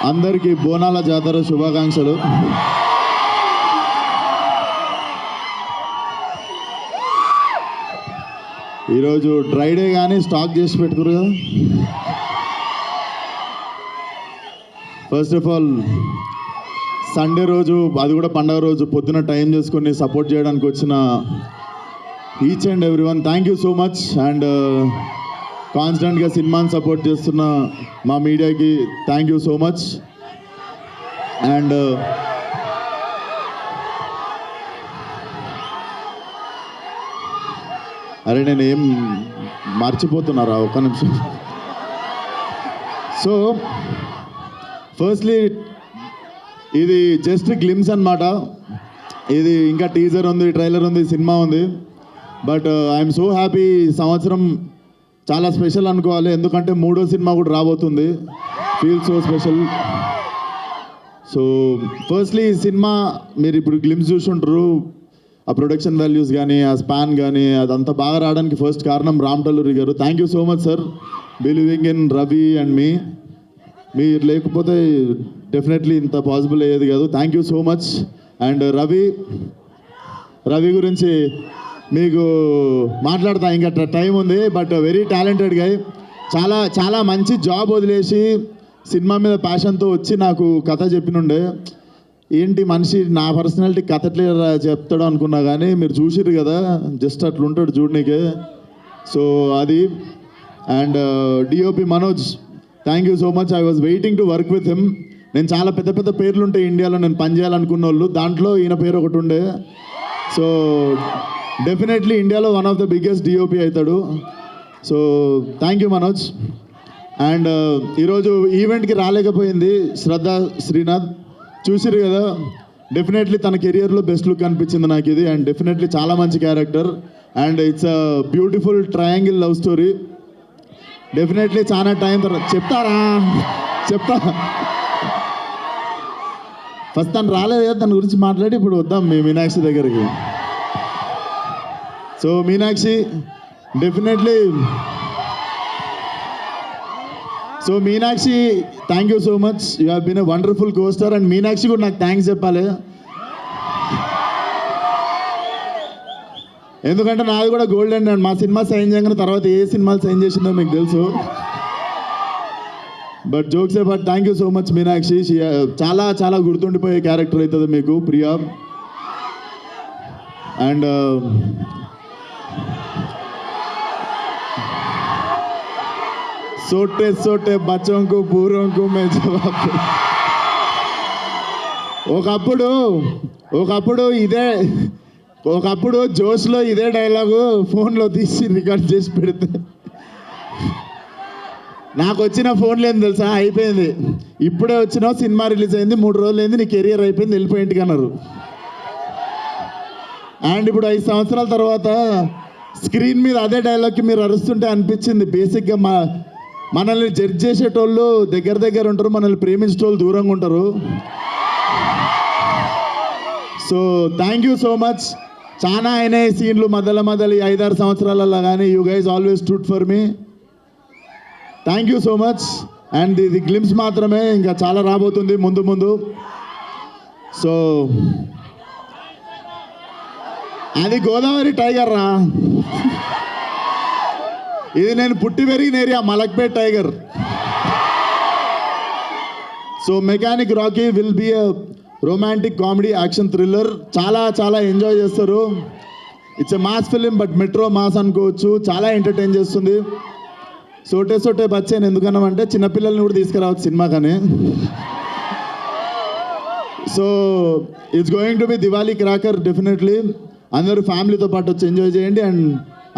అందరికీ బోనాల జాతర శుభాకాంక్షలు. ఈరోజు డ్రై డే కానీ స్టాక్ చేసి పెట్టుకురు కదా. ఫస్ట్ ఆఫ్ ఆల్ సండే రోజు, అది కూడా పండగ రోజు పొద్దున టైం చేసుకొని సపోర్ట్ చేయడానికి వచ్చిన each and everyone thank you so much. And కాన్స్టెంట్గా సినిమాని సపోర్ట్ చేస్తున్న మా మీడియాకి thank you so much. And అరే నేను ఏం మర్చిపోతున్నారా, ఒక్క నిమిషం. సో ఫస్ట్లీ ఇది జస్ట్ గ్లిమ్స్ అన్నమాట. ఇది ఇంకా టీజర్ ఉంది, ట్రైలర్ ఉంది, సినిమా ఉంది. But I'm so happy. సంవత్సరం చాలా స్పెషల్ అనుకోవాలి, ఎందుకంటే 3వ సినిమా కూడా రాబోతుంది. Feel so special. So firstly ఈ సినిమా మీరు ఇప్పుడు గ్లిమ్స్ చూసుంటారు. ఆ ప్రొడక్షన్ వాల్యూస్ కానీ, ఆ స్పాన్ కానీ, అదంతా బాగా రావడానికి ఫస్ట్ కారణం రామ్ టల్లూరి గారు. Thank you so much sir, believing in Ravi and me. మీరు లేకపోతే డెఫినెట్లీ ఇంత పాసిబుల్ అయ్యేది కాదు. Thank you so much. And Ravi గురించి మీకు మాట్లాడతా, ఇంకా టైం ఉంది. But very talented guy. చాలా చాలా మంచి జాబ్ వదిలేసి సినిమా మీద ప్యాషన్తో వచ్చి నాకు కథ చెప్పినుండే. ఏంటి మనిషి నా పర్సనాలిటీ కథ ఎట్లా చెప్తాడు అనుకున్నా, కానీ మీరు చూసిర్రు కదా, జస్ట్ అట్లుంటాడు చూడనీకే. సో అది. And DOP Manoj, thank you so much. I was waiting to work with him. నేను చాలా పెద్ద పెద్ద పేర్లు ఉంటాయి ఇండియాలో నేను పనిచేయాలనుకున్న వాళ్ళు, దాంట్లో ఈయన పేరు ఒకటి ఉండే. సో డెఫినెట్లీ ఇండియాలో one of the biggest DOP అవుతాడు. So thank you Manoj. And ఈరోజు ఈవెంట్కి రాలేకపోయింది శ్రద్ధ శ్రీనాథ్, చూసిరు కదా. డెఫినెట్లీ తన కెరియర్లో బెస్ట్ లుక్ అనిపించింది నాకు ఇది. అండ్ డెఫినెట్లీ చాలా మంచి character. And it's a beautiful triangle love story. Definitely చాలా టైం తర్వాత చెప్తా. ఫస్ట్ తను రాలేదు కదా, దాని గురించి మాట్లాడి ఇప్పుడు వద్దాం మీ మీనాక్షి దగ్గరికి. So Meenakshi definitely, so Meenakshi thank you so much. You have been a wonderful co-star. And Meenakshi కూడా నాకు థ్యాంక్స్ చెప్పాలి, ఎందుకంటే నాది కూడా గోల్డెన్. అండ్ మా సినిమా సైన్ చేయగానే తర్వాత ఏ సినిమాలు సైన్ చేసిందో మీకు తెలుసు. But jokes but thank you so much Meenakshi. చాలా చాలా గుర్తుండిపోయే క్యారెక్టర్ అవుతుంది మీకు ప్రియా. అండ్ సోటే బచ్చంకు పూర్వంకు మే జవాబు. ఒకప్పుడు జోష్లో ఇదే డైలాగు ఫోన్లో తీసి రికార్డ్ చేసి పెడితే నాకు వచ్చిన ఫోన్ లేదు తెలుసా, అయిపోయింది. ఇప్పుడే వచ్చినావు, సినిమా రిలీజ్ అయింది, 3 రోజులు అయింది, నీ కెరియర్ అయిపోయింది, వెళ్ళిపోయి ఇంటికి అన్నారు. అండ్ ఇప్పుడు 5 సంవత్సరాల తర్వాత స్క్రీన్ మీద అదే డైలాగ్కి మీరు అరుస్తుంటే అనిపించింది, బేసిక్గా మనల్ని జడ్జ్ చేసేటోళ్ళు దగ్గర ఉంటారు, మనల్ని ప్రేమించేటోళ్ళు దూరంగా ఉంటారు. So thank you so much. చాలా అయినాయి సీన్లు మధ్యలో 5-6 సంవత్సరాలలో, కానీ you guys always stood for me. Thank you so much. And ఇది గ్లిమ్స్ మాత్రమే, ఇంకా చాలా రాబోతుంది ముందు. సో అది గోదావరి టైగర్ రా, ఇది నేను పుట్టి పెరిగిన area Malakpet tiger. So Mechanic Rocky will be a romantic comedy action thriller. చాలా చాలా ఎంజాయ్ చేస్తారు. It's a mass film, but metro mass అనుకోవచ్చు. చాలా ఎంటర్టైన్ చేస్తుంది. సోటే బచ్చాను ఎందుకన్నామంటే చిన్నపిల్లల్ని కూడా తీసుకురావచ్చు సినిమా కానీ. So it's going to be Diwali cracker. Definitely అందరూ ఫ్యామిలీతో పాటు వచ్చి ఎంజాయ్ చేయండి. అండ్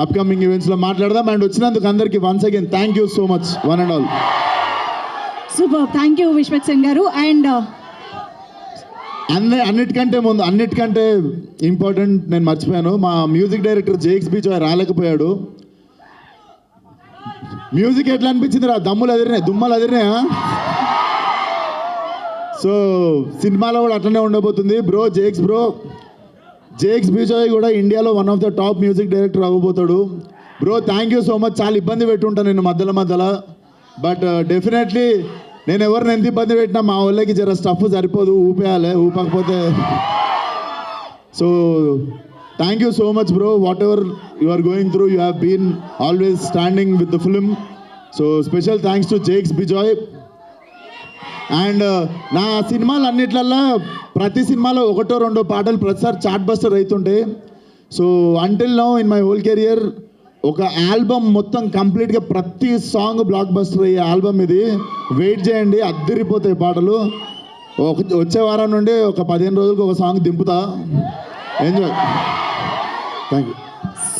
అప్కమింగ్ ఈవెంట్స్లో మాట్లాడదాం. అండ్ వచ్చినందుకు అందరికీ once again thank you so much, one and all. Super, thank you Vishwak Singh గారు. అండ్ అన్నిటికంటే ఇంపార్టెంట్ నేను మర్చిపోయాను, మా మ్యూజిక్ డైరెక్టర్ జేక్స్ బీజాయ్ రాలేకపోయాడు. మ్యూజిక్ ఎట్లా అనిపించింది రా, దుమ్మలు అదిరినాయా? సో సినిమాలో కూడా అట్లనే ఉండబోతుంది బ్రో. జేక్స్ బీజాయ్ కూడా ఇండియాలో one of the top music director అవ్వబోతాడు. Bro thank you so much. చాలా ఇబ్బంది పెట్టుంటాను నేను మధ్యలో, బట్ డెఫినెట్లీ నేను ఎవరిని ఎంత ఇబ్బంది పెట్టినా మా వాళ్ళకి జర స్టఫ్ సరిపోదు, ఊపేయాలి, ఊపకపోతే. So thank you so much bro, whatever you are going through, you have been always standing with the film. So special thanks to Jakes Bijoy. And నా సినిమాలు అన్నిట్లల్లో ప్రతి సినిమాలో ఒకటో రెండో పాటలు ప్రతిసారి చార్ట్ బస్టర్ అవుతుంటాయి. So until now in my whole career ఒక ఆల్బమ్ మొత్తం కంప్లీట్గా ప్రతి సాంగ్ బ్లాక్ బస్టర్ అయ్యే ఆల్బమ్ ఇది. వెయిట్ చేయండి, అద్దరిపోతాయి పాటలు. వచ్చే వారం నుండి ఒక 15 రోజులకు ఒక సాంగ్ దింపుతా. ఎంజాయ్. Thank you.